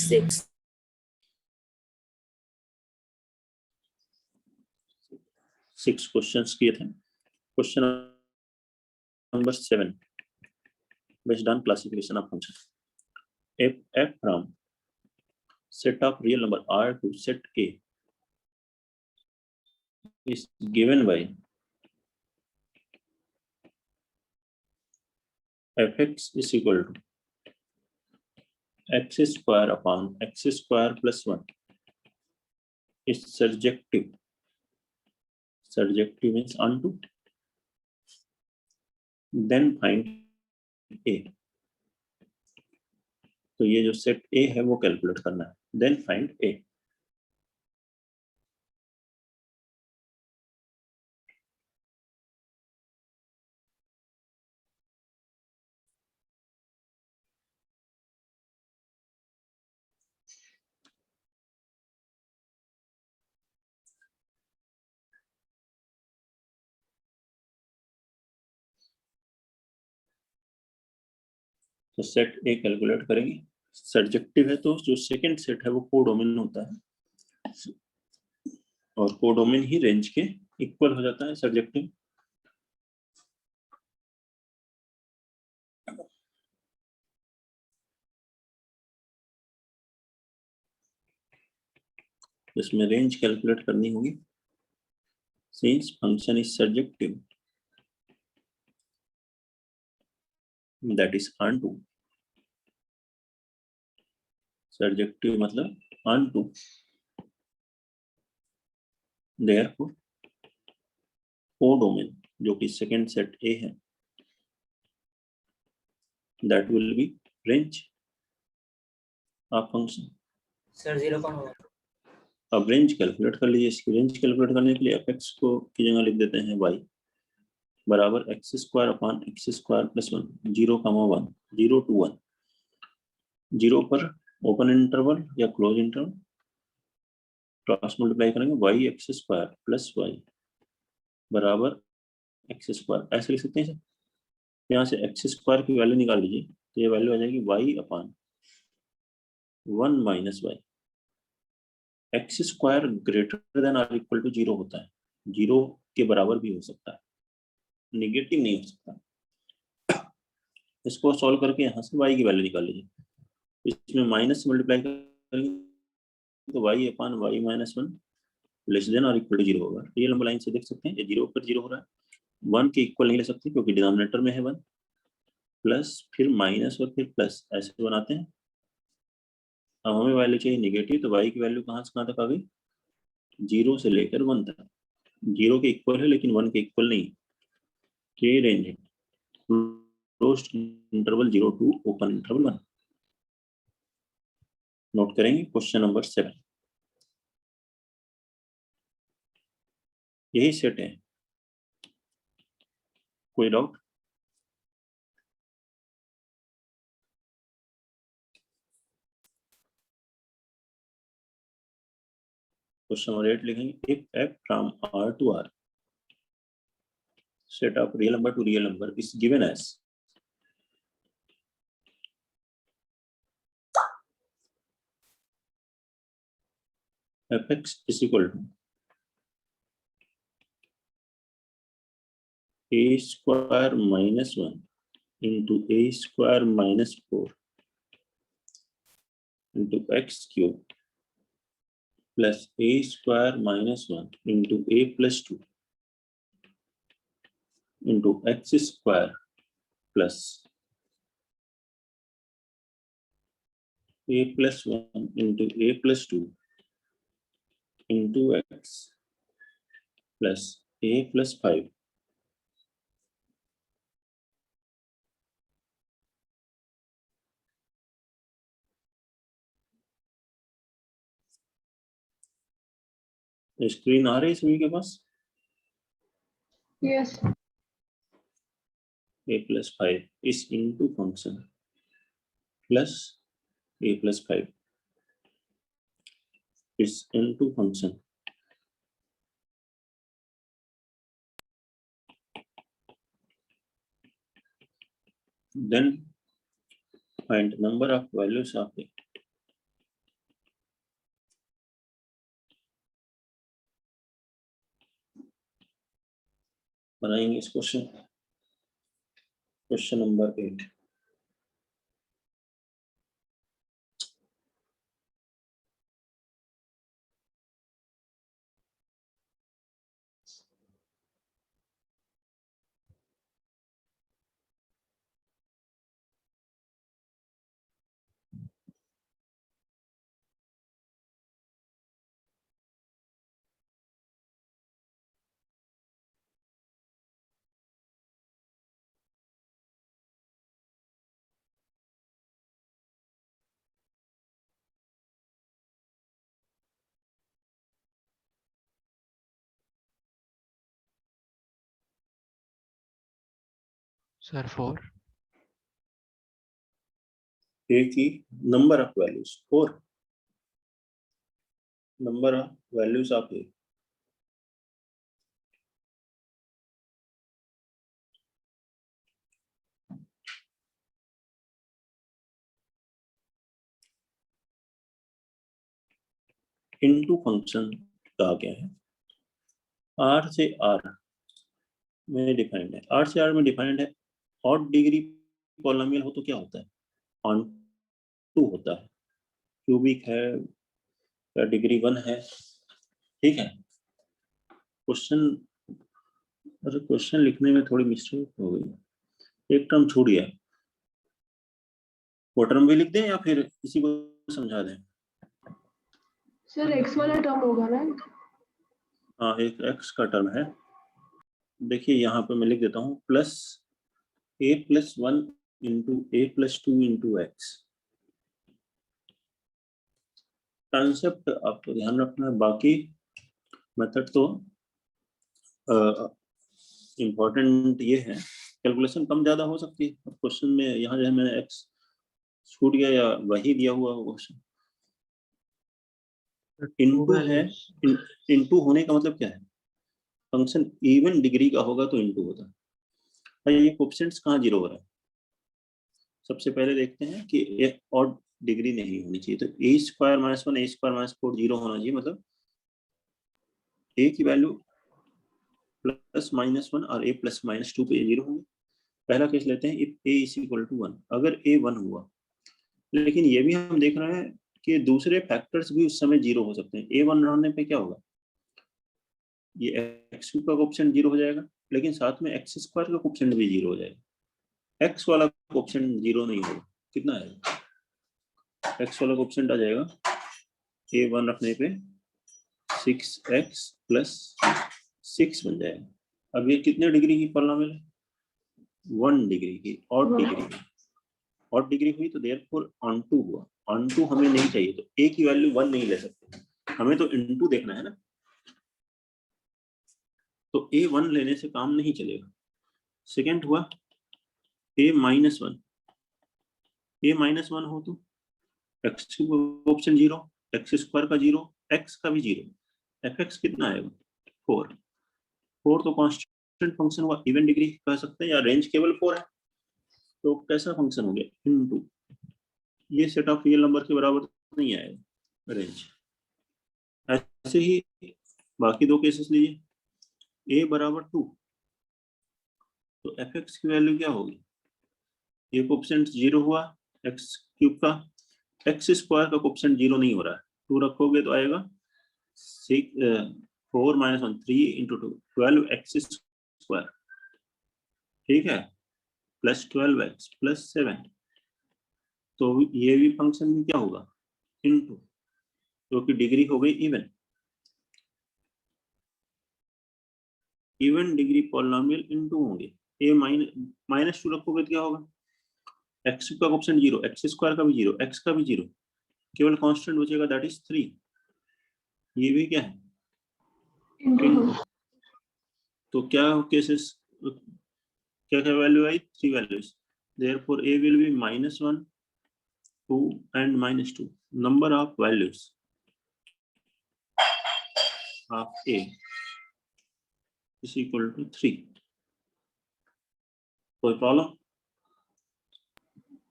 6. 6 questions किए थे. Question number 7, based on classification of function. If f from set of real number R to set A is given by fx is equal to x square upon x square plus 1 is surjective. Surjective means onto. Then find A. तो ये जो set A है वो calculate करना है. Then find A. तो set ए calculate करेंगे. Surjective है तो जो सेकंड सेट है वो कोडोमेन होता है और कोडोमेन ही रेंज के इक्वल हो जाता है सर्जेक्टिव. इसमें रेंज कैलकुलेट करनी होगी. Since function is surjective that is onto. Surjective मतलब onto. Therefore कोडोमेन जो कि सेकंड सेट ए है that will be range of function. Sir 0 कौन होगा? अब रेंज कैलकुलेट कर लीजिए. इसकी रेंज कैलकुलेट करने के लिए fx को की जगह लिख देते हैं y बराबर x square upon x square plus 1 0, 1 0 to 1. 0 पर ओपन इंटरवल या क्लोज इंटरवल क्रॉस मल्टीप्लाई करेंगे y x square plus y बराबर एक्स स्क्वायर. ऐसे लिख सकते हैं सर. यहाँ से एक्स स्क्वायर की वैल्यू निकाल लीजिए तो ये वैल्यू आ जाएगी y upon 1 minus Y. X square greater than और इक्वल टू 0 होता है. 0 के बराबर भी हो सकता है, निगेटिव नहीं हो सकता. इसको सॉल्व करके यहाँ से y की वैल्यू निकाल लीजिए. इसमें माइनस से मल्टीप्लाई करेंगे तो y upon y minus 1 less than और इक्वल टू 0 होगा. रियल नंबर लाइन से देख सकते हैं ये 0 पर 0 हो रहा है. 1 के इक्वल नहीं ले सकते क्योंकि डिनोमिनेटर में है 1, प्लस फिर माइनस और फिर प्लस ऐसे बनाते हैं. अब हमें वैल्यू चाहिए निगेटिव तो y की वैल्यू कहाँ से कहाँ तक आ गई? 0 से लेकर 1 तक. 0 के इक्वल है लेकिन 1 के इक्वल नहीं. ये रेंज है closed interval 0 to open interval 1. Note करेंगे क्वेश्चन नंबर 7. यही सेट है. कोई डाउट? क्वेश्चन नंबर 8 लिखेंगे. If f from R to R set of real number to real number is given as fx is equal to a square minus 1 into a square minus 4 into x cube plus a square minus 1 into a plus 2 into x square plus a plus 1 into a plus 2 into x plus a plus 5 screen आ रही है सभी के पास? Yes. a plus 5 is into function plus a plus 5 is into function. Then find number of values of a बनाएंगे इस question number 8। Sir 4। ए की number of values 4, number of values of A. Into function का क्या है, are से are में defined है, are से आर में डिफाइंड है। ऑड डिग्री पॉलिनोमियल हो तो क्या होता है, ऑन टू होता है। क्यूबिक है या डिग्री 1 है, ठीक है। क्वेश्चन, अरे क्वेश्चन लिखने में थोड़ी मिस्टेक हो गई, एक टर्म छूट गया। वो टर्म भी लिख दें या फिर इसी को समझा दें? सर एक्स वाला टर्म होगा ना? हाँ, एक एक्स का टर्म है। देखिए यहाँ पे मैं लिख देता हूँ plus a+1 into a+2 into x. Concept आपको ध्यान रखना है, बाकी मेथड तो इम्पोर्टेंट ये है, कैलकुलेशन कम ज़्यादा हो सकती है। क्वेश्चन में यहाँ जो है मैंने एक्स छूट गया या वही दिया हुआ क्वेश्चन। इनटू है, इनटू होने का मतलब क्या है, फंक्शन इवन डिग्री का होगा तो इनटू होता है। ये कोएफिशिएंट्स कहाँ जीरो हो रहा है, सबसे पहले देखते हैं कि एक ऑड डिग्री नहीं होनी चाहिए। तो a² - 1 a² - 4 जीरो होना चाहिए, मतलब a की वैल्यू +-1 और a +-2 पे जीरो होंगे। पहला केस लेते हैं, इफ a = 1, अगर a 1 हुआ, लेकिन ये भी हम देख रहे हैं कि दूसरे फैक्टर्स भी उस समय जीरो हो सकते हैं। a 1 रहने पे क्या होगा, ये x³ का कोएफिशिएंट जीरो हो जाएगा, लेकिन साथ में x² का कोएफिशिएंट भी जीरो हो जाएगा। x वाला कोएफिशिएंट जीरो नहीं होगा, कितना आएगा, x वाला कोएफिशिएंट आ जाएगा a 1 रखने पे 6x + 6 बन जाएगा। अब ये कितने डिग्री की पॉलिनोमियल है, 1 डिग्री की, ऑड डिग्री की। ऑड डिग्री हुई तो देयरफॉर ऑन टू हुआ, ऑन टू हमें नहीं चाहिए, तो a की वैल्यू 1 नहीं ले सकते, हमें तो इनटू देखना है ना। तो a 1 लेने से काम नहीं चलेगा। सेकंड हुआ a - 1, a - 1 हो तो x ऑप्शन जीरो, x² का जीरो, x का भी जीरो, fx कितना आएगा 4। 4 तो कांस्टेंट फंक्शन हुआ, इवन डिग्री कह सकते हैं, या रेंज केवल 4 है, तो कैसा फंक्शन हो गया, इनटू। ये सेट ऑफ रियल नंबर के बराबर नहीं आएगा रेंज। ऐसे ही बाकी दो केसेस लीजिए, a = 2, तो fx की वैल्यू क्या होगी, ये कोएफिशिएंट जीरो हुआ x³ का, x² का कोएफिशिएंट जीरो नहीं हो रहा है, 2 रखोगे तो आएगा 4 - 1 3 × 2 12x², ठीक है, +12x +7, तो ये भी फंक्शन में क्या होगा, इनटू, जो कि डिग्री हो गई even. Even degree polynomial into होंगे, a -2 रखोगे तो क्या होगा, x का कोएफिशिएंट जीरो, x² का भी जीरो, x का भी जीरो, केवल कांस्टेंट बचेगा, दैट इज 3। ये भी क्या है, इनटू। तो क्या केसेस, क्या क्या value I, 3 values, therefore a will be -1 2 and -2, number of values of a is equal to 3। कोई प्रॉब्लम,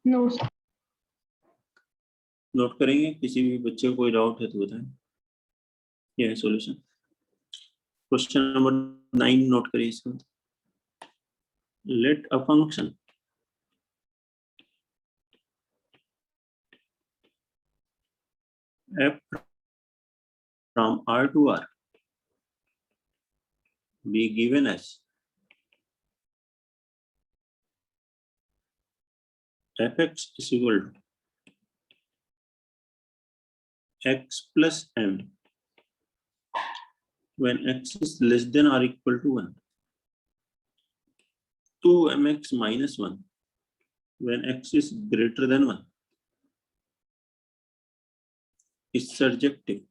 नो। नोट करेंगे, किसी भी बच्चे को कोई डाउट है तो बताएं। यह है सॉल्यूशन। क्वेश्चन नंबर 9 नोट करिए इसका। let a function f from R to R be given as fx is equal to x plus m when x is less than or equal to 1, 2mx minus 1 when x is greater than 1 is surjective.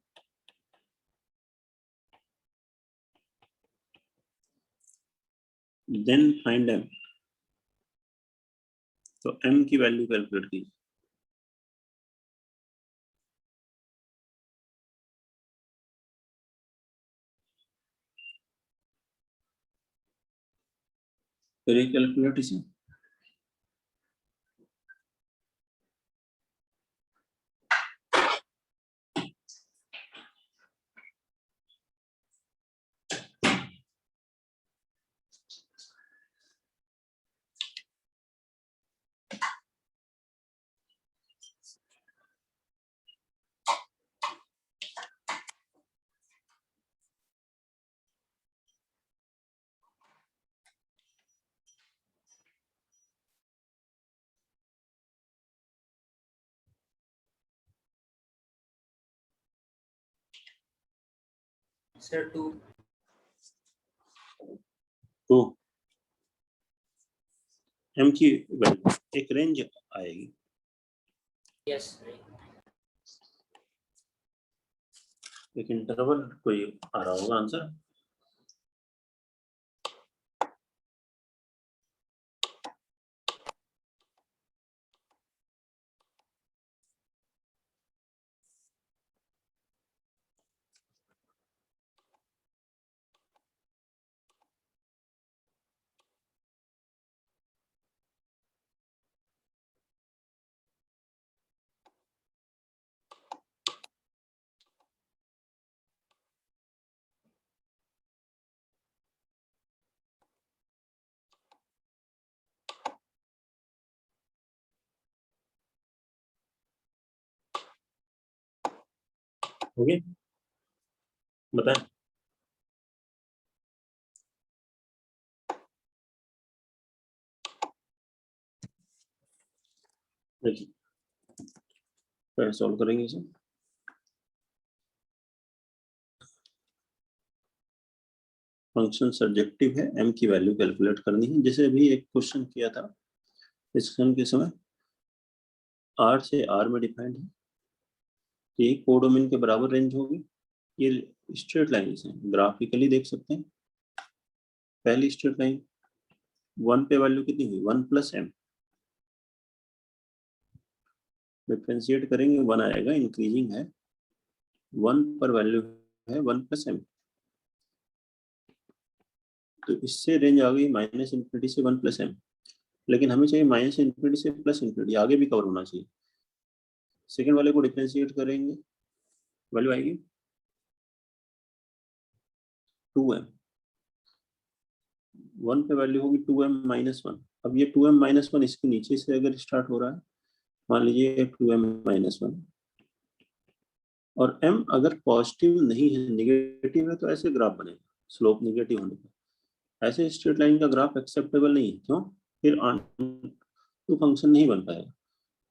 Then find m. तो m की value calculate कीजिए. करिए calculate इसे. Sir 2. तो m की value एक range आएगी. Yes. एक इंटरवल कोई आ रहा होगा आंसर. ओके बताएं. देखिए कैसे सॉल्व करेंगे इसे. फंक्शन सब्जेक्टिव है, m की वैल्यू कैलकुलेट करनी है. जैसे अभी एक क्वेश्चन किया था डिस्कशन के समय, r से r में डिफाइंड है. ये कोडोमेन के बराबर रेंज होगी. ये स्ट्रेट लाइन है, ग्राफिकली देख सकते हैं. पहली स्ट्रेट लाइन 1 पे वैल्यू कितनी हुई 1 प्लस m. डिफरेंशिएट करेंगे 1 आएगा, इंक्रीजिंग है. 1 पर वैल्यू है 1 प्लस m. तो इससे रेंज आ गई माइनस इन्फिनिटी से 1 प्लस m. लेकिन हमें चाहिए माइनस इन्फिनिटी से प्लस इन्फिनिटी, आगे भी कवर होना चाहिए. सेकेंड वाले को डिफरेंशिएट करेंगे, वैल्यू आएगी 2m. 1 पे वैल्यू होगी 2m माइनस 1. अब ये 2m माइनस 1 इसके नीचे से अगर स्टार्ट हो रहा है, मान लीजिए 2m माइनस 1, और m अगर पॉजिटिव नहीं है निगेटिव है तो ऐसे ग्राफ बनेगा. स्लोप निगेटिव होने पर ऐसे स्ट्रेट लाइन का ग्राफ एक्सेप्टेबल नहीं है. क्यों? फिर तो फंक्शन नहीं बन पाएगा.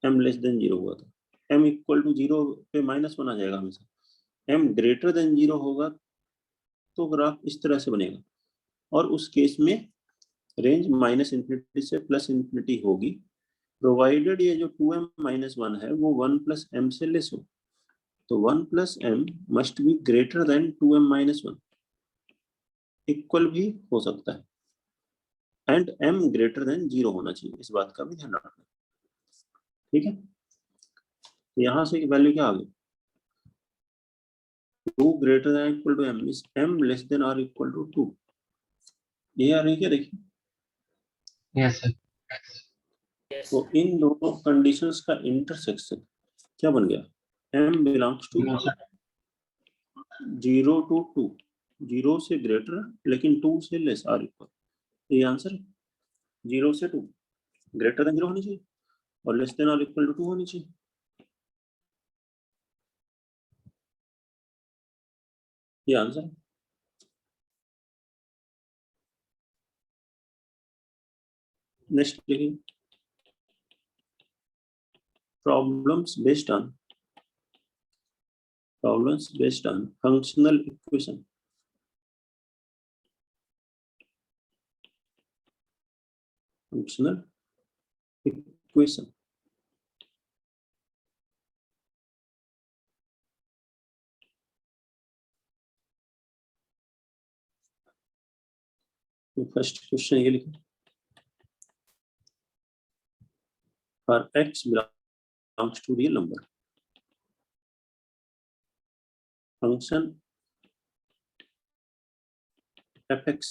m लेस देन 0 हुआ था, m इक्वल टू 0 पे माइनस 1 आ जाएगा हमेशा. m ग्रेटर देन 0 होगा तो ग्राफ इस तरह से बनेगा. और उस केस में रेंज माइनस इन्फिनिटी से प्लस इन्फिनिटी होगी, प्रोवाइडेड ये जो 2m माइनस 1 है वो 1 प्लस m से लेस हो. तो 1 plus m must be greater than 2m minus 1. Equal भी हो सकता है, एंड m ग्रेटर देन 0 होना चाहिए. इस बात का भी ध्यान रखना. ठीक है. तो यहाँ से वैल्यू क्या आ गई 2 greater than equal to m is m less than और इक्वल टू 2. ये आ रही है देखिए. Yes, sir. यस. तो इन दोनों कंडीशंस का इंटरसेक्शन क्या बन गया, m belongs to No, sir. 0 टू 2, 0 से ग्रेटर लेकिन 2 से लेस आर इक्वल. ये आंसर है. 0 से 2, ग्रेटर देन 0 होनी चाहिए और लेस देन और इक्वल टू 2 होनी चाहिए। ये आंसर है। नेक्स्ट देखिए, problems based on functional equation. Functional equation. तो फर्स्ट क्वेश्चन ये लिखो, for x belongs to real number, function fx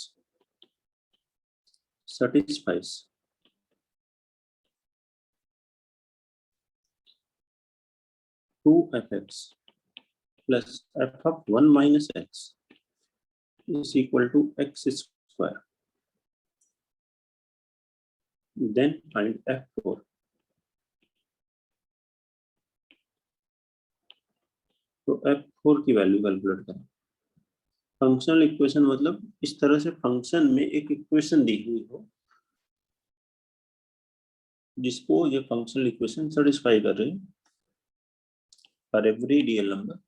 satisfies two fx plus f of 1 minus x is equal to x square. Then find f4. तो f4 की value calculate करें। Functional equation मतलब इस तरह से function में एक इक्वेशन दी हुई हो जिसको ये फंक्शनल इक्वेशन सेटिस्फाई कर रही है for every real number.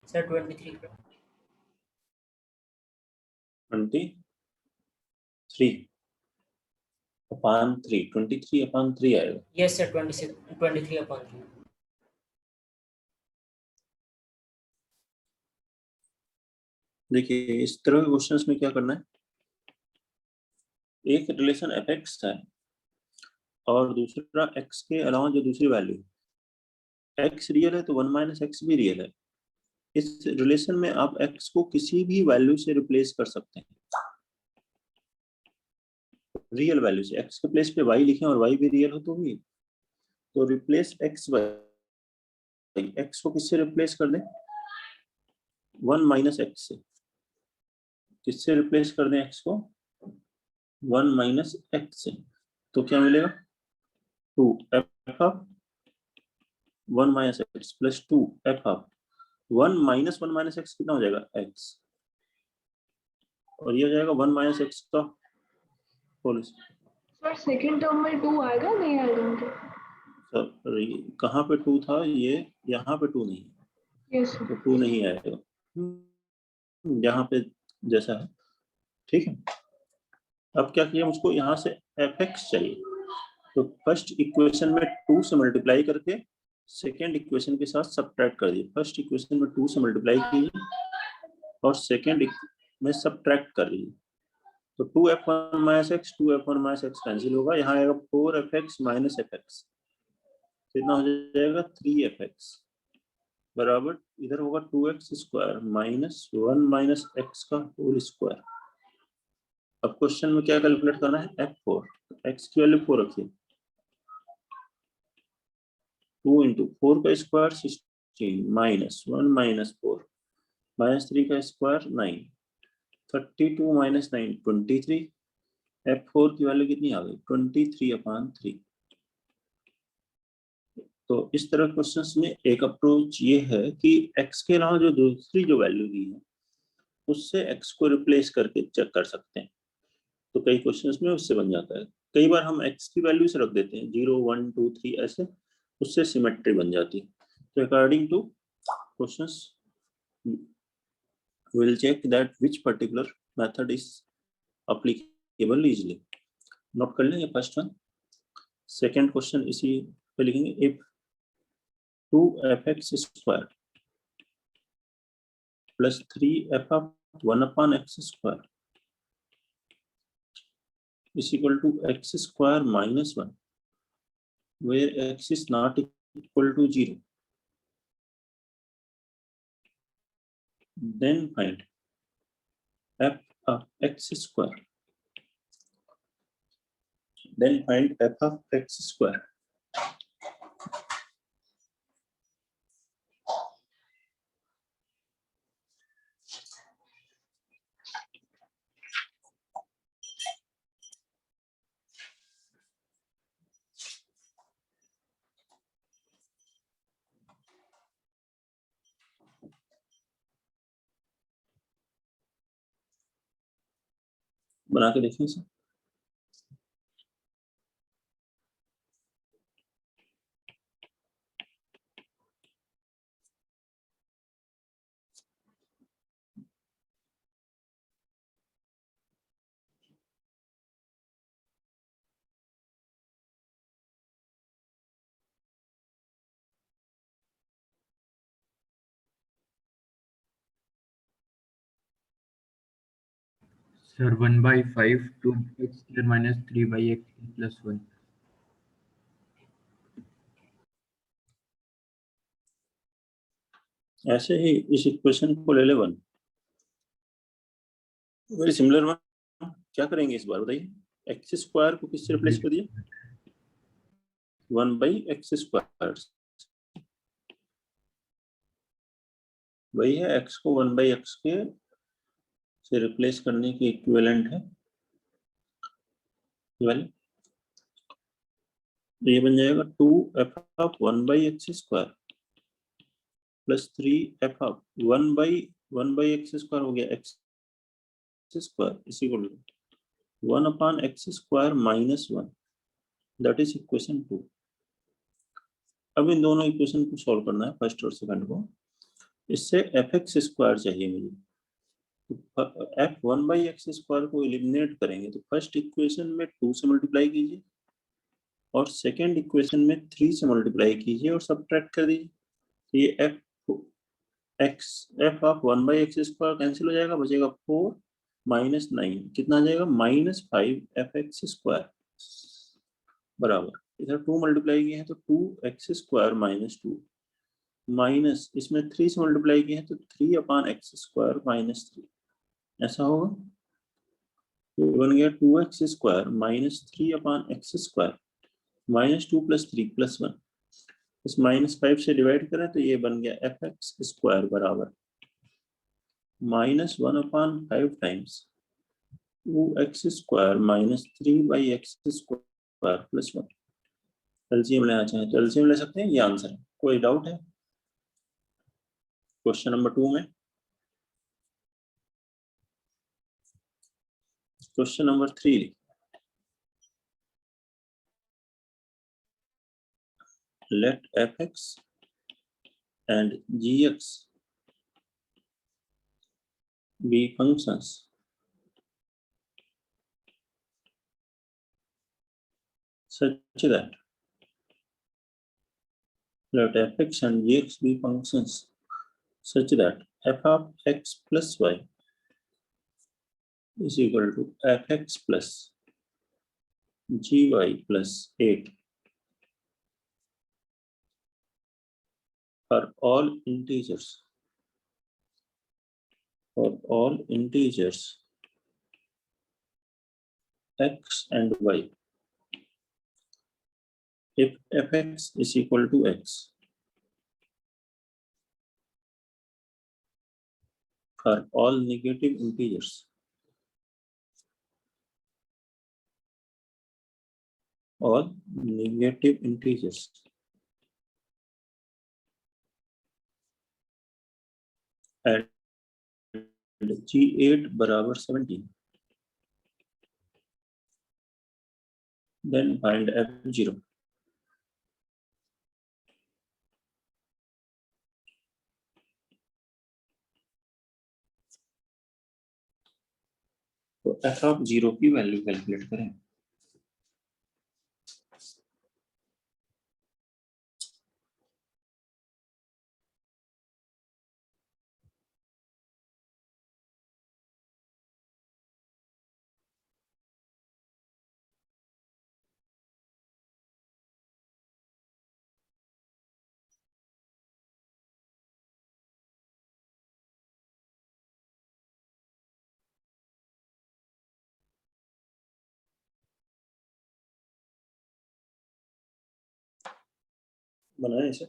Sir 23 upon 3 आएगा। Yes sir 23/3। देखिए इस तरह के क्वेश्चंस में क्या करना है, एक रिलेशन एफ एक्स है और दूसरा एक्स के अलावा जो दूसरी वैल्यू एक्स रियल है तो 1 माइनस एक्स भी रियल है। इस रिलेशन में आप एक्स को किसी भी वैल्यू से रिप्लेस कर सकते हैं, रियल वैल्यू से। एक्स के प्लेस पे वाई लिखें और वाई भी रियल हो तो भी, तो रिप्लेस एक्स वाई, एक्स को किससे रिप्लेस कर दें, 1 माइनस एक्स से। किससे रिप्लेस कर दें एक्स को, 1 माइनस एक्स से, तो क्या मिलेगा 2 F of 1 minus x plus 2 F of 1 minus x कितना हो जाएगा एक्स, और ये हो जाएगा 1 माइनस एक्स का होल। सर सेकंड टर्म में 2 आएगा नहीं आएगा? सर कहाँ पे 2 था, ये यहाँ पे 2 नहीं है, यस तो 2 नहीं आएगा यहाँ पे जैसा है, ठीक है। अब क्या किया, मुझको यहाँ से एफ एक्स चाहिए, तो फर्स्ट इक्वेशन में 2 से मल्टीप्लाई करके सेकेंड इक्वेशन के साथ सब्ट्रैक्ट कर दिए। फर्स्ट इक्वेशन में 2 से मल्टीप्लाई कीजिए और सेकेंड में सब्ट्रैक्ट कर लीजिए, तो 2f1 minus x 2f1 minus x cancel होगा, यहाँ आएगा 4fx माइनस fx, कितना हो जाएगा 3fx बराबर, इधर होगा 2x square minus 1 minus x का होल स्क्वायर। अब क्वेश्चन में क्या कैलकुलेट करना है, f4, x की वैल्यू 4 रखिए, 2 इंटू 4 का स्क्वायर 16 माइनस 1 माइनस 4 माइनस 3 का स्क्वायर 9, 32 माइनस 9 23, f4 की वैल्यू कितनी आ गई 23/3। तो इस तरह क्वेश्चंस में एक अप्रोच ये है कि x के अलावा जो दूसरी जो वैल्यू दी है उससे x को रिप्लेस करके चेक कर सकते हैं, तो कई क्वेश्चंस में उससे बन जाता है। कई बार हम x की वैल्यू से रख देते हैं 0 1 2 3 ऐसे, उससे सिमेट्री बन जाती है। So according to questions, we will check that which particular method is applicable easily. Note कर लेंगे फर्स्ट वन. सेकेंड क्वेश्चन इसी पे लिखेंगे. If 2fx square plus 3f of 1 upon x square is equal to x square minus 1, where x is not equal to 0. Then find f of x square. Then find f of x square. बना के देखिए sir. Sir, 1 by 5 to x square minus 3 by x plus 1. ऐसे ही इस equation को ले ले 1. Very similar one. क्या करेंगे इस बार बताइए. एक्स स्क्वायर को किससे रिप्लेस कर दिया. 1 by x स्क्वायर. वही है, x को 1 by x के से रिप्लेस करने की इक्विवेलेंट है ये वाली. तो ये बन जाएगा 2f of 1 by x square plus 3f of 1 by x square हो गया x square is equal to 1 upon x square minus 1. That is equation 2. अब इन दोनों इक्वेशन को सॉल्व करना है, फर्स्ट और सेकंड को. इससे fx स्क्वायर चाहिए मुझे. तो f 1 by x स्क्वायर को एलिमिनेट करेंगे तो फर्स्ट इक्वेशन में 2 से मल्टीप्लाई कीजिए और सेकंड इक्वेशन में 3 से मल्टीप्लाई कीजिए और सबट्रैक्ट कर दीजिए. तो ये f of 1 by x square cancel हो जाएगा, बचेगा 4 माइनस 9. कितना आ जाएगा माइनस 5fx स्क्वायर बराबर. इधर 2 मल्टीप्लाई किए हैं तो 2x स्क्वायर माइनस 2 माइनस इसमें 3 से मल्टीप्लाई किए हैं तो 3 अपॉन x स्क्वायर माइनस 3. ऐसा होगा. तो बन गया 2x square minus 3 upon x square minus 2 plus 3 plus 1. इस माइनस 5 से डिवाइड करें तो ये बन गया fx स्क्वायर बराबर minus 1 upon 5 times 2x square minus 3 by x square plus 1. LCM लेना चाहें तो एलसीएम ले सकते हैं. ये आंसर है. कोई डाउट है क्वेश्चन नंबर 2 में. Question number 3. Let fx and gx be functions such that f of x plus y is equal to fx plus gy plus 8 for all integers x and y. If fx is equal to x for all negative integers and g8 बराबर 17, then find f0. तो F of 0 की value calculate करें। बनाए इसे।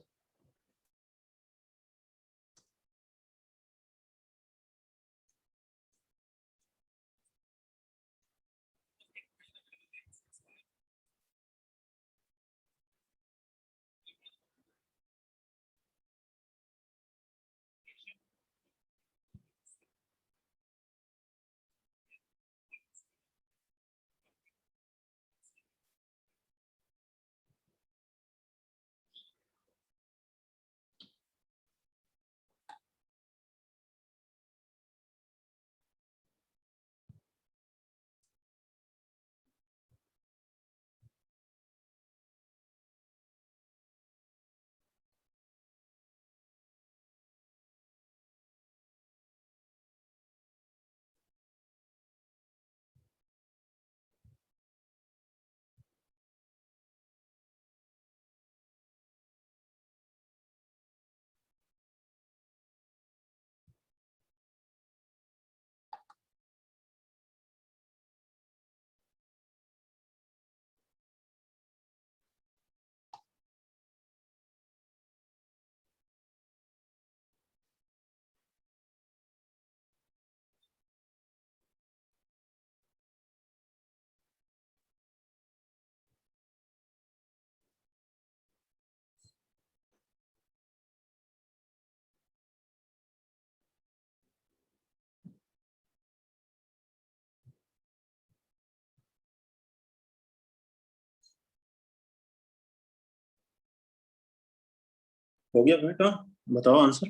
हो गया बेटा, बताओ आंसर।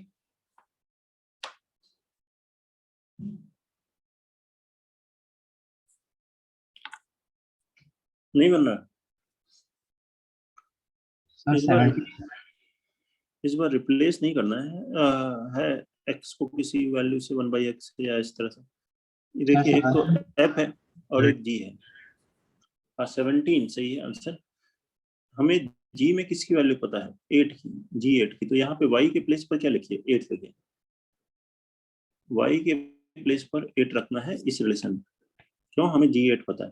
नहीं बन रहा। सर इस बार 70 इस बार रिप्लेस नहीं करना है एक्स को किसी वैल्यू से 1/x या इस तरह से। ये देखिए, एक तो एफ है और एक जी है। 17 सही है आंसर। हमें जी में किसकी वैल्यू पता है? 8 की, जी 8 की। तो यहाँ पे वाई के प्लेस पर क्या लिखिए? 8 लिखिए। वाई के प्लेस पर 8 रखना है इस रिलेशन में। क्यों? हमें जी 8 पता है।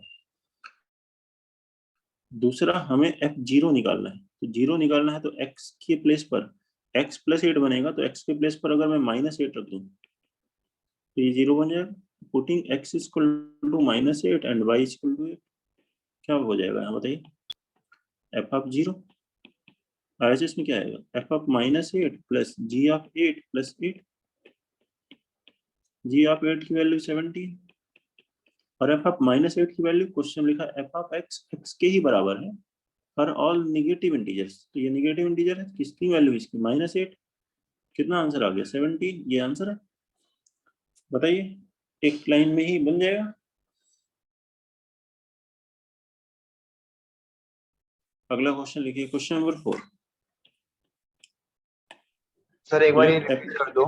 दूसरा, हमें एफ 0 निकालना है। तो 0 निकालना है तो एक्स के प्लेस पर x प्लस 8 बनेगा। तो x के प्लेस पर अगर मैं -8 रख दूं तो ये 0 बन जाएगा। Putting x equal to -8 and y equal to 8, क्या हो जाएगा यहाँ बताइए? एफ ऑफ 0 RHS में क्या आएगा? F of -8 plus G of 8 plus 8। G of 8 की वैल्यू 17 और एफ ऑफ -8 की वैल्यू क्वेश्चन लिखा एफ ऑफ x के ही बराबर है फॉर ऑल नेगेटिव इंटीजर्स। तो ये नेगेटिव इंटीजर है, किसकी वैल्यू? इसकी -8। कितना आंसर आ गया? 17। ये आंसर है। बताइए, एक लाइन में ही बन जाएगा। अगला क्वेश्चन लिखिए, क्वेश्चन नंबर 4। सर एक बार ये Let रिपीट कर दो।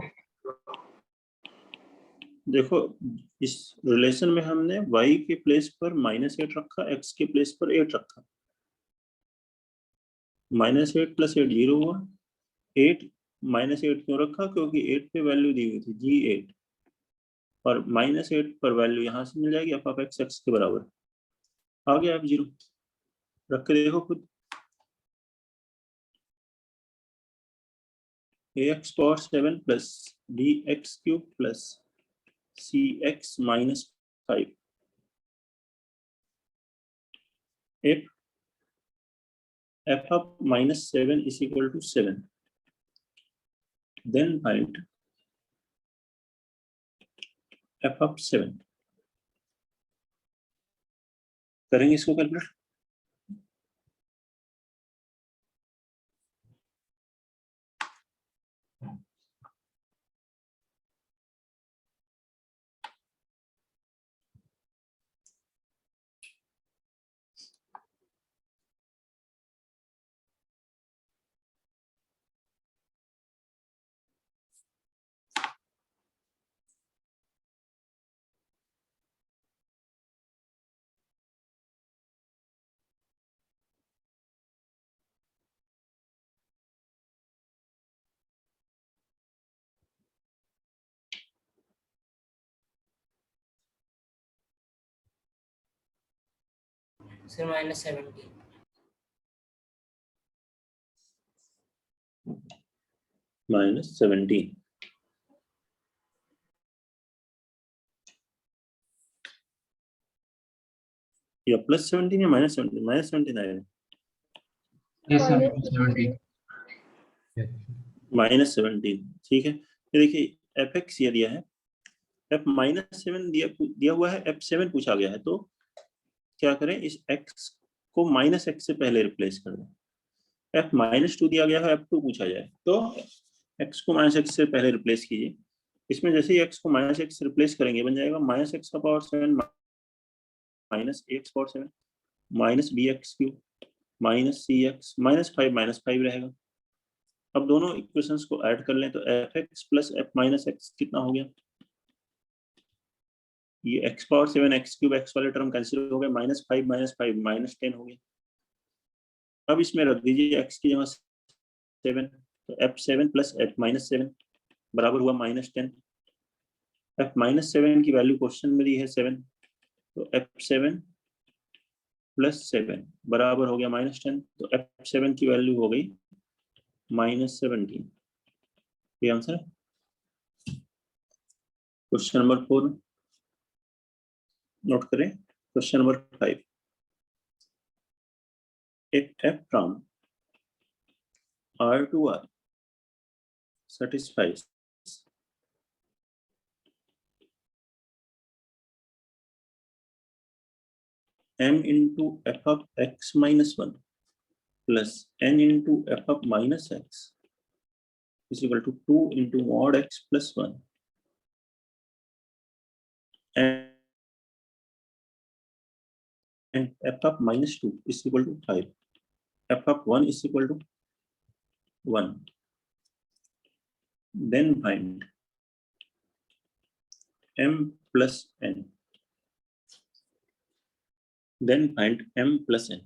देखो, इस रिलेशन में हमने y के प्लेस पर -8 रखा, x के प्लेस पर 8 रखा। -8 प्लस 8 0 हुआ। 8 -8 क्यों रखा? क्योंकि 8 पे वैल्यू दी हुई थी g8 और -8 पर वैल्यू यहाँ से मिल जाएगी एफ ऑफ x x के बराबर। आ गया आप 0, रख के देखो खुद। ax power 7 plus bx cube plus cx -5 if f of -7 is equal to 7, then find f of 7। करेंगे इसको कैलकुलेट। सर -17 -17 या +17 या -17? -17 आएगा। Yes, sir. -17 17. Yes. -17 ठीक है। ये देखिए f(x) ये दिया है, f-7 दिया हुआ है, f7 पूछा गया है, तो क्या करें, इस x को -x से पहले रिप्लेस कर दें। f-2 दिया गया है, f2 पूछा जाए, तो x को -x से पहले रिप्लेस कीजिए। इसमें जैसे ही x को -x से रिप्लेस करेंगे बन जाएगा -x का power 7 -ax power 7 -bx³ -cx -5 रहेगा। अब दोनों इक्वेशंस को ऐड कर लें तो f(x) + f-x कितना हो गया, ये x पावर 7 x³ x वाले टर्म कैंसिल हो गए, -5 -5 -10 हो गया। अब इसमें रख दीजिए x की जगह 7, तो f7 + f-7 बराबर हुआ -10। f-7 की वैल्यू क्वेश्चन में दी है 7, तो f7 + 7 बराबर हो गया -10, तो f7 की वैल्यू हो गई -17। ये आंसर है। क्वेश्चन नंबर 4 नोट करें। Question number 5, if f from R to R satisfies m into f of x minus 1 plus n into f of minus x is equal to 2 into mod x plus 1 and f of minus 2 is equal to 5, f of 1 is equal to 1, then find m plus n, then find m plus n.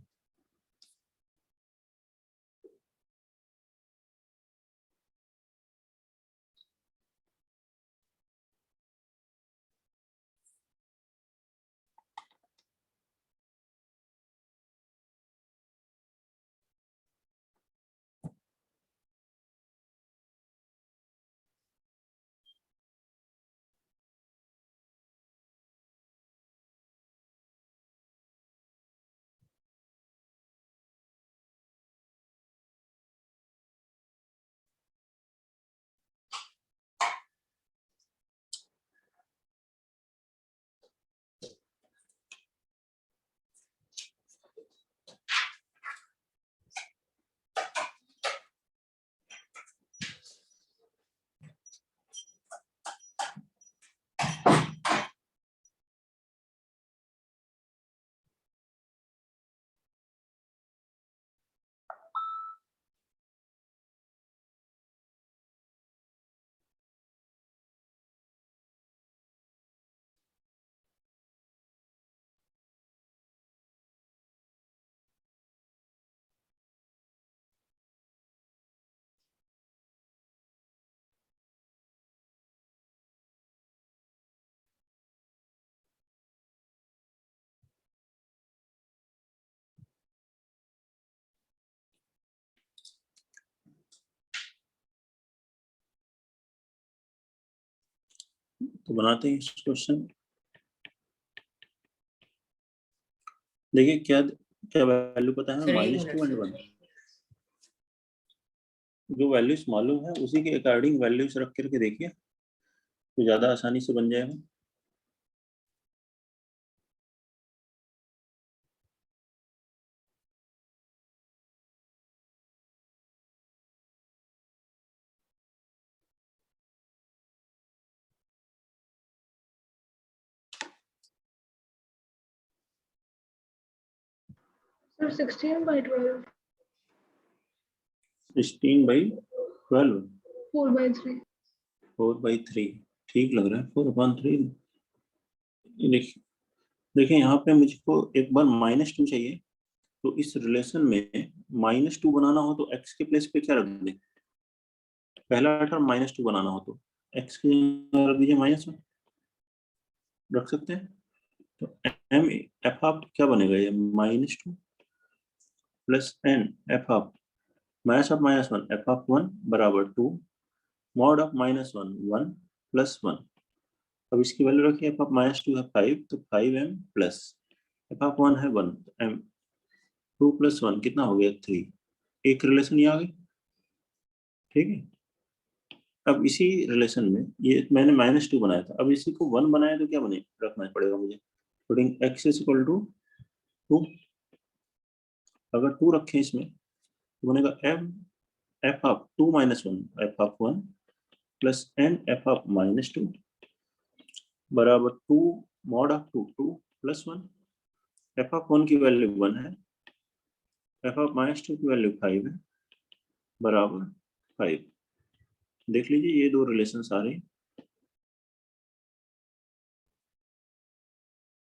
तो बनाते हैं इस question. देखिए क्या क्या value पता है, sir एक -2 मिनट and सर 1। जो वैल्यूज मालूम है उसी के अकॉर्डिंग वैल्यूज रख करके देखिए तो ज्यादा आसानी से बन जाएगा। सर 16/12 16/12 4/3 4/3 ठीक लग रहा है। 4/3 देखिए देखिए यहाँ पे मुझको एक बार -2 चाहिए, तो इस रिलेशन में -2 बनाना हो तो x के प्लेस पे क्या रख दें, पहला टर्म -2 बनाना हो तो x की जगह रख दीजिए -1, रख सकते हैं। तो एम एफ ऑफ क्या बनेगा ये -2 plus N F of -1 F of 1 बराबर 2 मॉड ऑफ -1 1 प्लस 1। अब इसकी वैल्यू रखिए, एफ ऑफ -2 है 5 तो 5m प्लस एफ ऑफ 1 है 1 m 2 प्लस 1 कितना हो गया 3। एक रिलेशन ये आ गई, ठीक है। अब इसी रिलेशन में ये मैंने -2 बनाया था, अब इसी को 1 बनाया तो क्या बने रखना पड़ेगा मुझे, putting x is equal to 2। अगर 2 रखें इसमें तो बनेगा m f of 2 - 1 f of 1 plus n f of -2 बराबर 2 mod of 2 2 plus 1। f of 1 की वैल्यू 1 है, f ऑफ -2 की वैल्यू 5 है बराबर 5। देख लीजिए ये दो रिलेशन आ रहे हैं,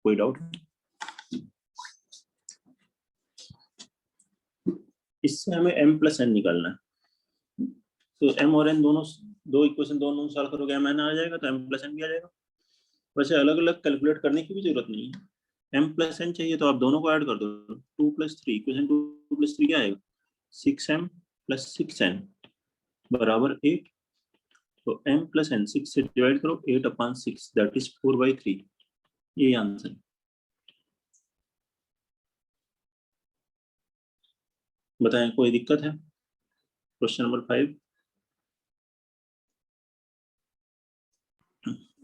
कोई डाउट? इससे हमें m प्लस n निकालना है, तो m और n दोनों दो इक्वेशन दोनों सॉल्व करोगे m n आ जाएगा तो m प्लस n भी आ जाएगा। वैसे अलग अलग कैलकुलेट करने की भी जरूरत नहीं है, m प्लस n चाहिए तो आप दोनों को ऐड कर दो, 2 + 3 इक्वेशन 2 + 3 क्या आएगा 6m + 6n बराबर 8। तो m प्लस n 6 से डिवाइड करो 8/6 दैट इज 4/3, ये आंसर। बताएं कोई दिक्कत है? Question number 5।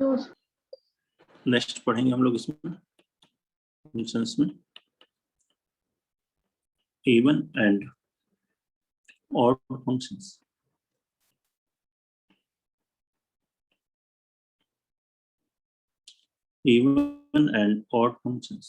No, नेक्स्ट पढ़ेंगे हम लोग इसमें फंक्शंस में even and odd functions. Even and odd functions.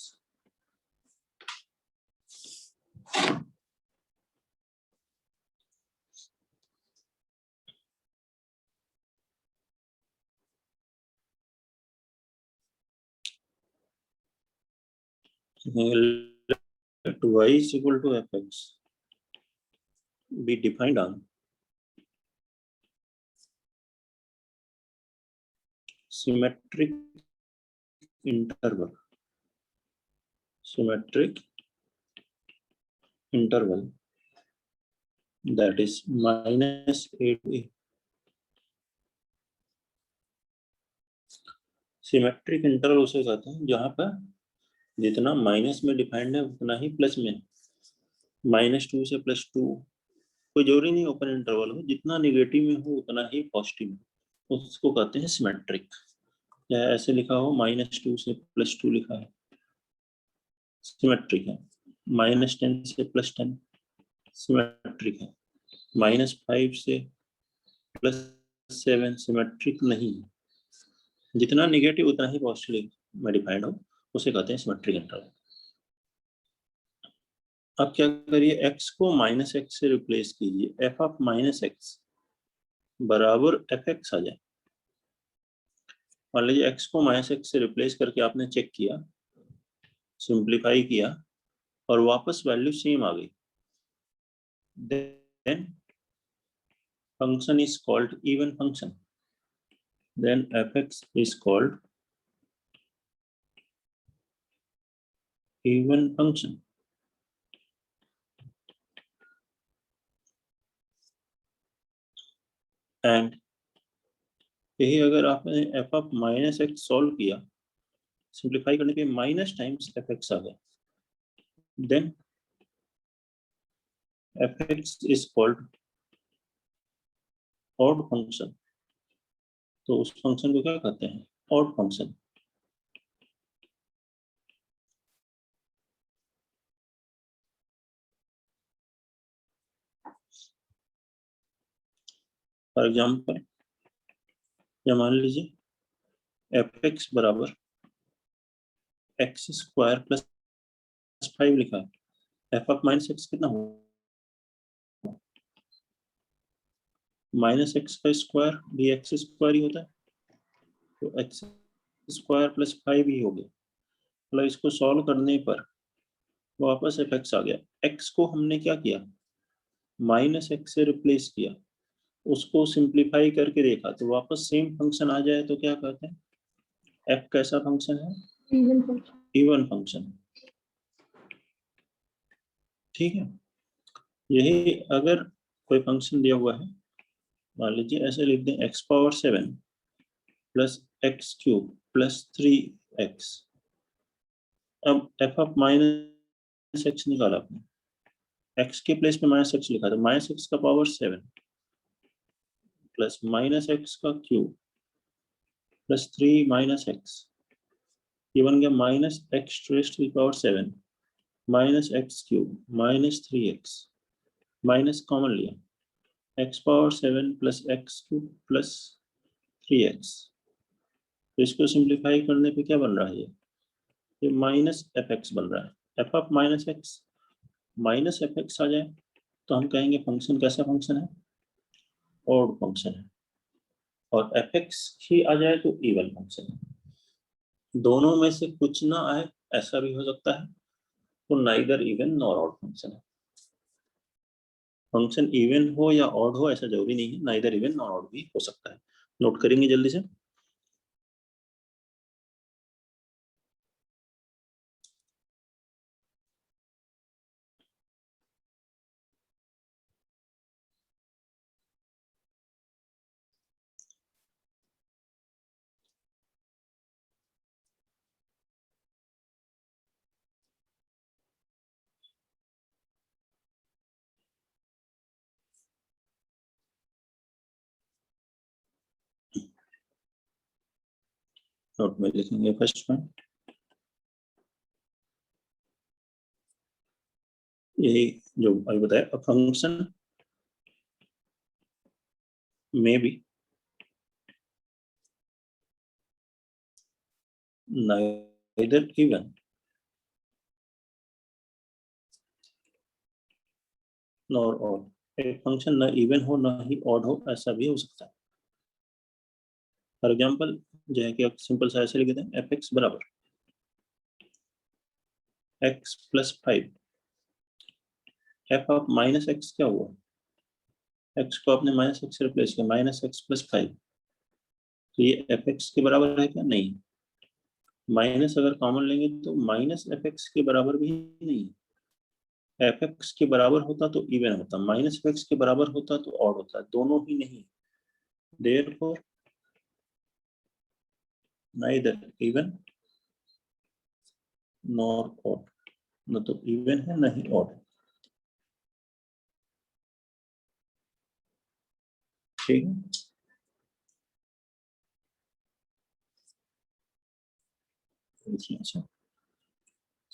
Let y is equal to fx be defined on symmetric interval. Symmetric interval that is -a to a. Symmetric interval उसे कहते हैं जहां पर जितना माइनस में डिफाइंड है उतना ही प्लस में, -2 से +2, कोई जरूरी नहीं ओपन इंटरवल हो, जितना निगेटिव में हो उतना ही पॉजिटिव में, उसको कहते हैं सिमेट्रिक। या ऐसे लिखा हो -2 से +2 लिखा है सिमेट्रिक है, -10 से +10 सिमेट्रिक है, -5 से +7 सिमेट्रिक नहीं है, जितना निगेटिव उतना ही पॉजिटिव में डिफाइंड हो उसे कहते हैं सिमेट्रिक इंटरवल। अब क्या करिए, x को -x से रिप्लेस कीजिए, f ऑफ -x बराबर fx आ जाए। मान लीजिए x को -x से रिप्लेस करके आपने चेक किया, सिंप्लीफाई किया और वापस वैल्यू सेम आ गई, then function is called even function, then fx is called even function. And यही अगर आपने f ऑफ -x सॉल्व किया, सिंप्लीफाई करने पे माइनस टाइम्स fx आ गया, then fx is called odd function. तो उस फंक्शन को क्या कहते हैं, ऑड फंक्शन। फॉर एग्जाम्पल या मान लीजिए fx बराबर x² + 5 लिखा है, f ऑफ -x कितना हो, -x का स्क्वायर भी x² ही होता है, तो x² + 5 ही हो गया। मतलब इसको सॉल्व करने पर वापस fx आ गया, x को हमने क्या किया -x से रिप्लेस किया, उसको सिंप्लीफाई करके देखा तो वापस सेम फंक्शन आ जाए तो क्या कहते हैं, f कैसा फंक्शन है, even function. Even function. ठीक है, यही अगर कोई फंक्शन दिया हुआ है, मान लीजिए ऐसे लिख दें x⁻7 plus x cube plus 3x। अब f ऑफ माइनस एक्स निकाला आपने, x के प्लेस पे माइनस एक्स लिखा, तो माइनस एक्स का पावर 7 प्लस माइनस एक्स का क्यूब प्लस 3 माइनस एक्स, ये बन गया minus x raised to the power 7 minus x cube minus 3x, minus common लिया, x⁻7 plus x cube plus 3x। तो इसको सिंप्लीफाई करने पे क्या बन रहा है, ये माइनस एफ एक्स बन रहा है। F of minus x minus f x आ जाए तो हम कहेंगे फंक्शन कैसा फंक्शन है, ऑड फंक्शन है। और एफ एक्स ही आ जाए तो इवन फंक्शन है। दोनों में से कुछ ना आए ऐसा भी हो सकता है, तो neither even nor odd function है। फंक्शन इवन हो या ऑड हो ऐसा जरूरी नहीं है, नाइदर इवन नॉर ऑड भी हो सकता है। नोट करेंगे जल्दी से। नोट में लिखेंगे फर्स्ट पॉइंट, यही जो अभी बताया, अ फंक्शन में भी नाइदर इवन नॉर ऑड। एक फंक्शन ना इवन हो ना ही ऑड हो ऐसा भी हो सकता है। फॉर एग्जांपल जो है कि सिंपल सा ऐसे लिख देते हैं, एफ एक्स बराबर x plus 5। F of minus x क्या हुआ, एक्स को आपने माइनस एक्स से रिप्लेस किया, माइनस एक्स प्लस 5। तो ये एफ एक्स के बराबर है क्या, नहीं। माइनस अगर कॉमन लेंगे तो माइनस एफ एक्स के बराबर भी नहीं। एफ एक्स के बराबर होता तो इवन होता, माइनस एफ एक्स के बराबर होता तो ऑड होता, दोनों ही नहीं। Therefore neither even nor odd, न तो इवन है न ही ऑड है। ठीक है,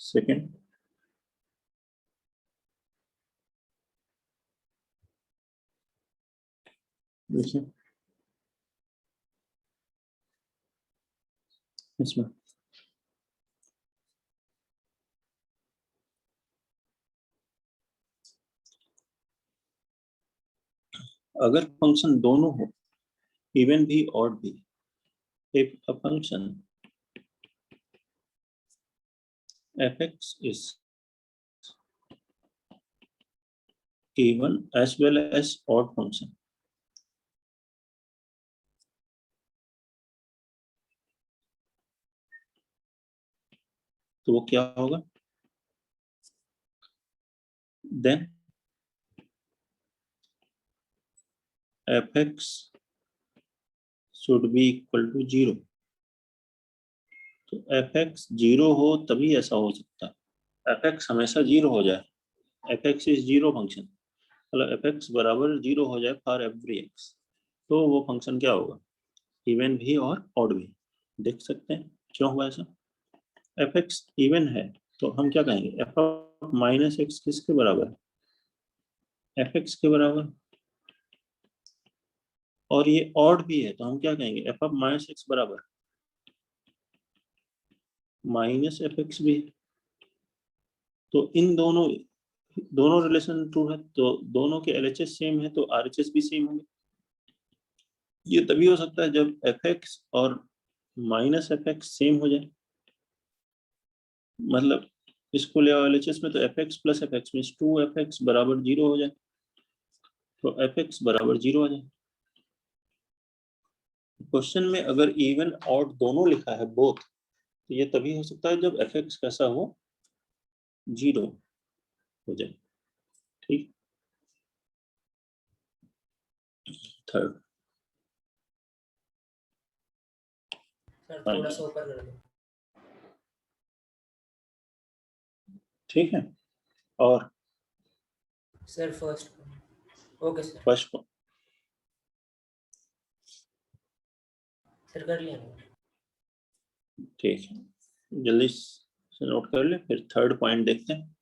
सेकेंड देखिए इसमें अगर फंक्शन दोनों हो, इवन भी ऑड भी, if a function f(x) is even as well as odd function, तो वो क्या होगा, then f(x) should be equal to 0। तो f(x) 0 हो तभी ऐसा हो सकता है, f(x) हमेशा 0 हो जाए, f(x) इज 0 फंक्शन, मतलब f(x) बराबर 0 हो जाए फॉर एवरी x, तो वो फंक्शन क्या होगा, इवन भी और ऑड भी। देख सकते हैं क्यों हुआ ऐसा। f(x) इवन है तो हम क्या कहेंगे, f ऑफ माइनस एक्स किसके बराबर है, f(x) के बराबर। और ये ऑड भी है तो हम क्या कहेंगे, f ऑफ माइनस एक्स बराबर माइनस f(x) भी है। तो इन दोनों रिलेशन ट्रू है, तो दोनों के LHS सेम है तो RHS भी सेम होंगे। ये तभी हो सकता है जब f(x) और माइनस f(x) सेम हो जाए, मतलब इसको ले आओ LHS में, तो f(x) plus f(x) means 2f(x) बराबर 0 हो जाए, तो f(x) बराबर 0 आ जाए। क्वेश्चन में अगर इवन ऑड दोनों लिखा है, बोथ, तो ये तभी हो सकता है जब एफ एक्स कैसा हो, 0 हो जाए। ठीक, थर्ड। सर हाँ थोड़ा जी, सा ऊपर कर दो। ठीक है। और sir first. Okay sir. First, sir कर लिया ना? ठीक है, जल्दी से नोट कर ले, फिर थर्ड पॉइंट देखते हैं।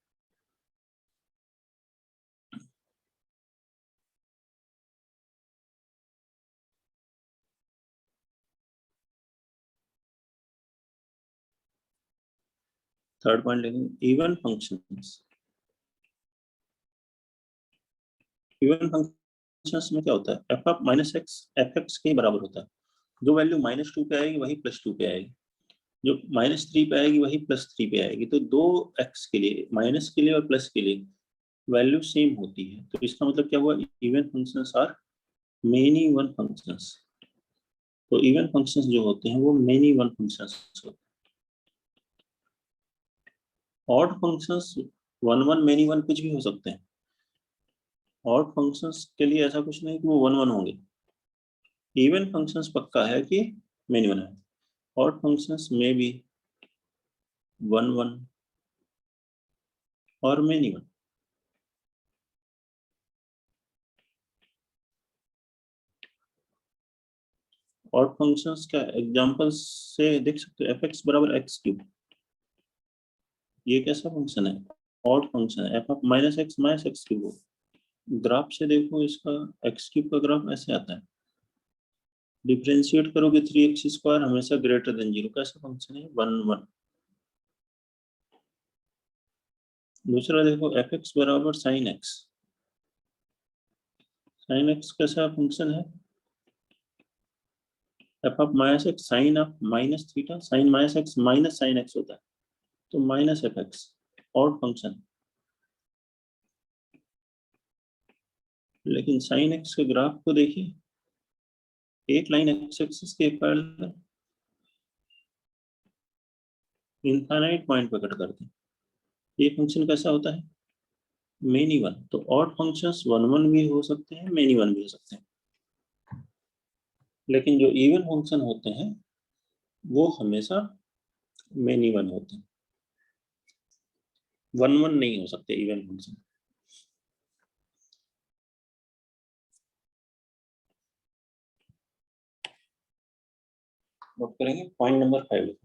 थर्ड पॉइंट लेंगे, इवन फंक्शंस। इवन फंक्शंस में क्या होता है, f of minus x F x के ही बराबर होता है। जो वैल्यू -2 पे आएगी वही +2 पे आएगी, जो -3 पे आएगी वही +3 पे आएगी। तो दो एक्स के लिए, माइनस के लिए और प्लस के लिए वैल्यू सेम होती है। तो इसका मतलब क्या हुआ, even functions are many one functions. तो इवन फंक्शंस जो होते हैं वो मेनी वन फंक्शंस होते हैं। Odd functions one one many one कुछ भी हो सकते हैं। ऑड फंक्शंस के लिए ऐसा कुछ नहीं कि वो वन वन होंगे। इवन फंक्शंस पक्का है कि मेनी वन है। ऑड फंक्शंस में भी वन वन और मेनी वन। ऑड फंक्शंस का एग्जांपल से देख सकते हो, एफ एक्स बराबर एक्स क्यूब, ये कैसा फंक्शन है, ऑड फंक्शन है। F of minus x cube, graph से देखो इसका, एक्स क्यूब का ग्राफ ऐसे आता है। डिफरेंशिएट करोगे 3x² हमेशा ग्रेटर देन 0, कैसा फंक्शन है, 1 1। दूसरा देखो, एफ एक्स बराबर साइन एक्स, साइन एक्स कैसा फंक्शन है, f of minus x sine of minus theta, sine minus x minus sine x होता है, तो minus f x, odd function. लेकिन साइन एक्स के ग्राफ को देखिए, एक लाइन एक्स एक्सिस के पैरेलल इनफाइनाइट पॉइंट पे कट करते हैं। ये फंक्शन कैसा होता है, मेनी वन। तो ऑड फंक्शंस वन वन भी हो सकते हैं, मेनी वन भी हो सकते हैं। लेकिन जो इवन फंक्शन होते हैं वो हमेशा मेनी वन होते हैं, वन वन नहीं हो सकते इवन फंक्शन। नोट करेंगे पॉइंट नंबर 5।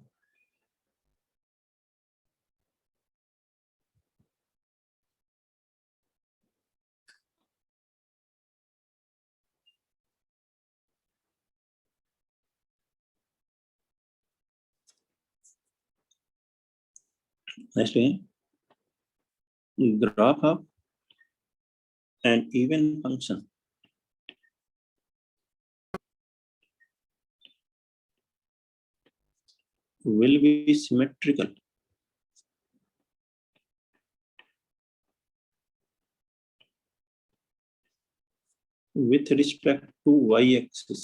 नेक्स्ट है graph of an even function will be symmetrical with respect to y-axis।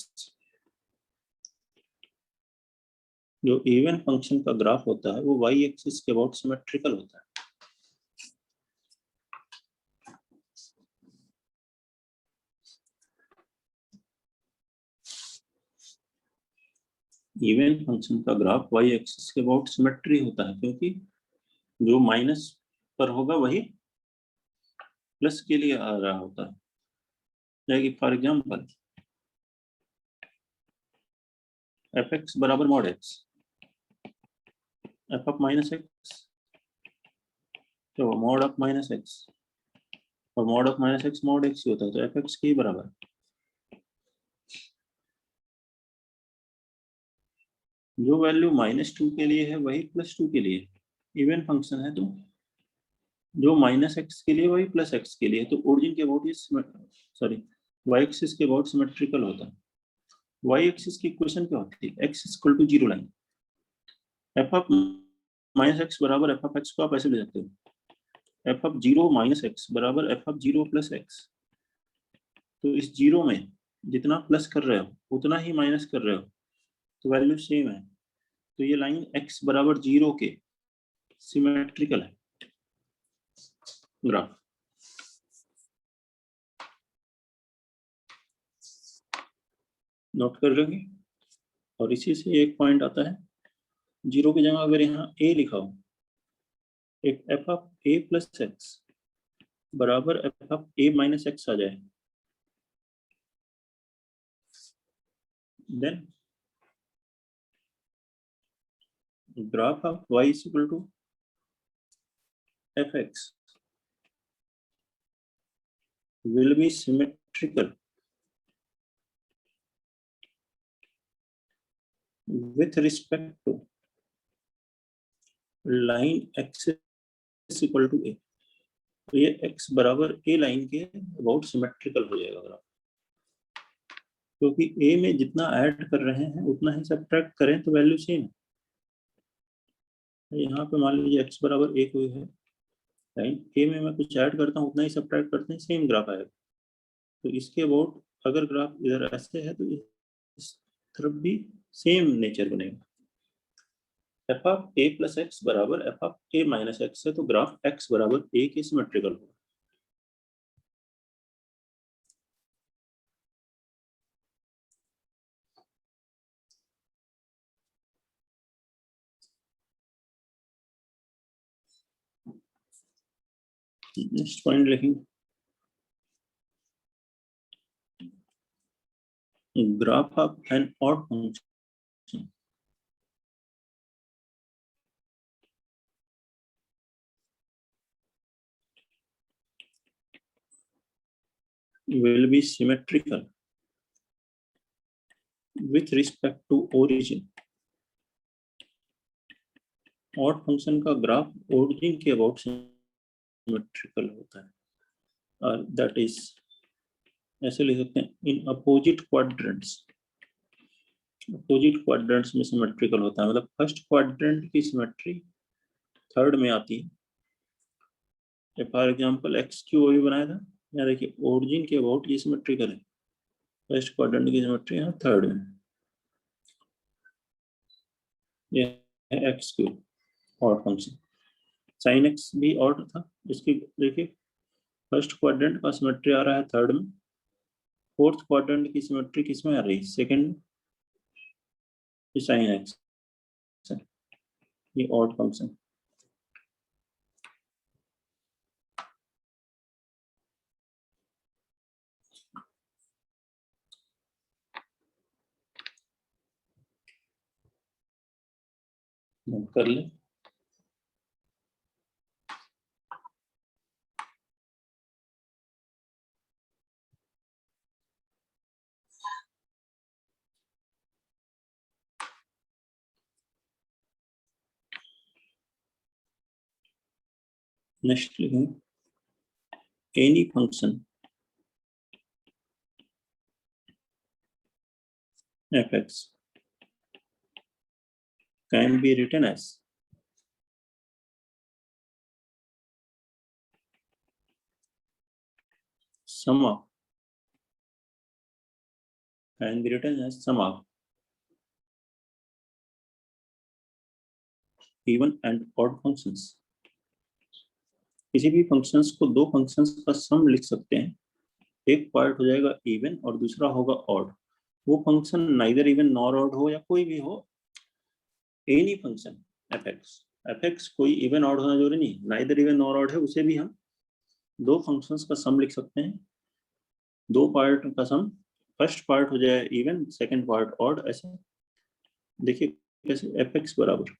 जो इवन फंक्शन का ग्राफ होता है वो y-axis के अबाउट सिमेट्रिकल होता है। इवन फंक्शन का ग्राफ y-axis के अबाउट सिमेट्री होता है, क्योंकि जो माइनस पर होगा वही प्लस के लिए आ रहा होता है। जैसे फॉर एग्जांपल एफ एक्स बराबर mod x, f of minus x तो मॉड ऑफ माइनस एक्स, और mod of minus x mod x ही होता है, तो एफ एक्स के ही बराबर। जो वैल्यू -2 के लिए है वही +2 के लिए इवन फंक्शन है, तो जो -x के लिए वही +x के लिए, तो ओरिजिन के अबाउट ये सॉरी y एक्सिस के अबाउट सिमेट्रिकल होता है। y एक्सिस की इक्वेशन क्या होती है, x equal to 0 line, f of -x बराबर f ऑफ x को आप ऐसे ले सकते हो, f ऑफ 0 -x बराबर f ऑफ 0 + x। तो इस 0 में जितना प्लस कर रहे हो उतना ही माइनस कर रहे हो, तो वैल्यू सेम है। तो ये लाइन x बराबर 0 के सिमेट्रिकल है ग्राफ। नोट कर लेंगे। और इसी से एक पॉइंट आता है, 0 की जगह अगर यहाँ a लिखा हो, एक f of a plus x बराबर f of a minus x आ जाए, then graph of y is equal to fx will be symmetrical with respect to line x is equal to a। तो ये x बराबर a line के about symmetrical हो जाएगा graph, क्योंकि a में जितना ऐड कर रहे हैं उतना ही सब्ट्रैक्ट करें तो वैल्यू सेम है। यहाँ पे मान लीजिए x बराबर a कोई है लाइन, a में मैं कुछ ऐड करता हूँ उतना ही सब्ट्रैक्ट करते हैं, सेम ग्राफ आएगा। तो इसके अबाउट अगर ग्राफ इधर ऐसे है तो इस तरफ भी सेम नेचर बनेगा। F of a plus x बराबर f of a minus x है, तो ग्राफ एक्स बराबर ए के सिमेट्रिकल होगा। नेक्स्ट पॉइंट लिखेंगे, graph of an odd function will be symmetrical with respect to origin। Odd function का graph origin के about symmetrical होता है, और दैट इज ऐसे लिख सकते हैं in opposite quadrants. Opposite quadrants में सिमेट्रिकल होता है, मतलब फर्स्ट क्वाड्रेंट की सिमेट्री थर्ड में आती है। फॉर एग्जांपल एक्स क्यू अभी बनाया था, यहाँ देखिए ओरिजिन के अबाउट ये सिमेट्रिकल है, फर्स्ट क्वाड्रेंट की सिमेट्री यहाँ थर्ड में। ये है x Q odd function, sine x भी ऑड था, इसकी देखिए फर्स्ट क्वाड्रेंट का सिमेट्री आ रहा है थर्ड में, फोर्थ क्वाड्रेंट की सिमेट्री किसमें आ रही है, सेकंड में, साइन एक्स, ये ऑड फंक्शन। नोट कर ले। नेक्स्ट लिखेंगे any function fx can be written as sum of even and odd functions। किसी भी फंक्शंस को दो फंक्शंस का सम लिख सकते हैं, एक पार्ट हो जाएगा इवन और दूसरा होगा ऑड। वो function neither even nor odd हो या कोई भी हो, एनी फंक्शन fx कोई इवन ऑड होना जरूरी नहीं, नाइदर इवन नॉर ऑड है, उसे भी हम दो फंक्शंस का सम लिख सकते हैं। दो पार्ट का सम, फर्स्ट पार्ट हो जाए इवन, सेकंड पार्ट ऑड। ऐसे देखिए कैसे fx बराबर,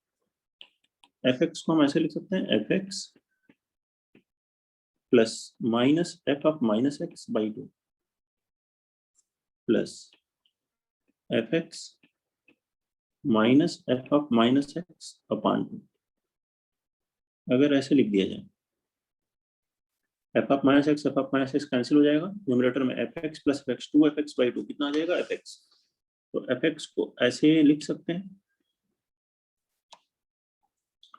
fx को हम ऐसे लिख सकते हैं fx plus minus F of minus x by 2 plus fx minus F of minus x upon 2। अगर ऐसे लिख दिया जाए F of minus x cancel हो जाएगा, न्यूमरेटर में fx plus fx 2fx by 2 कितना आ जाएगा fx। तो fx को ऐसे लिख सकते हैं,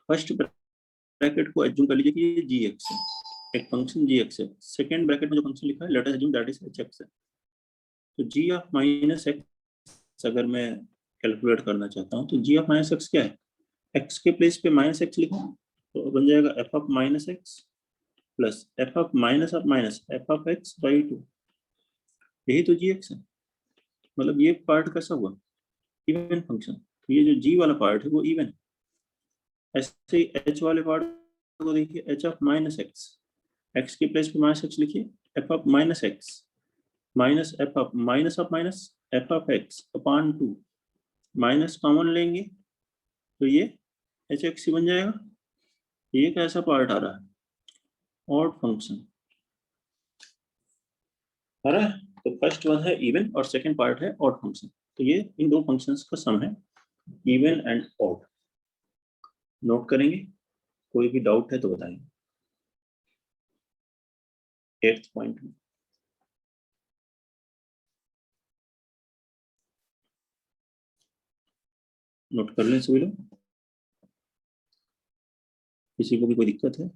फर्स्ट ब्रैकेट को एज्यूम कर लीजिए कि ये gx है, एक फंक्शन gx है, सेकंड ब्रैकेट में जो फंक्शन लिखा है let us assume that is hx है। तो g ऑफ माइनस एक्स अगर मैं कैलकुलेट करना चाहता हूँ, तो जी ऑफ माइनस एक्स क्या है, एक्स के प्लेस पे माइनस एक्स लिखो, तो बन जाएगा F of minus x plus F of minus F of x by 2। यही तो जी एक्स है। मतलब ये पार्ट कैसा हुआ, इवन फंक्शन। तो ये जो जी वाला पार्ट है वो इवन है। ऐसे ही एच वाले पार्ट को देखिए, एच ऑफ माइनस एक्स के प्लेस पे माइनस एक्स लिखिए, F of minus x minus F of minus F of x upon 2, minus common लेंगे तो ये एच एक्स ही बन जाएगा। ये कैसा पार्ट आ रहा है, ऑड फंक्शन आ रहा है। तो फर्स्ट वन है इवन और सेकंड पार्ट है ऑड फंक्शन। तो ये इन दो फंक्शंस का सम है, इवन एंड ऑड। नोट करेंगे, कोई भी डाउट है तो बताएंगे। 8th पॉइंट में नोट कर लें सभी लोग, किसी को भी कोई दिक्कत है?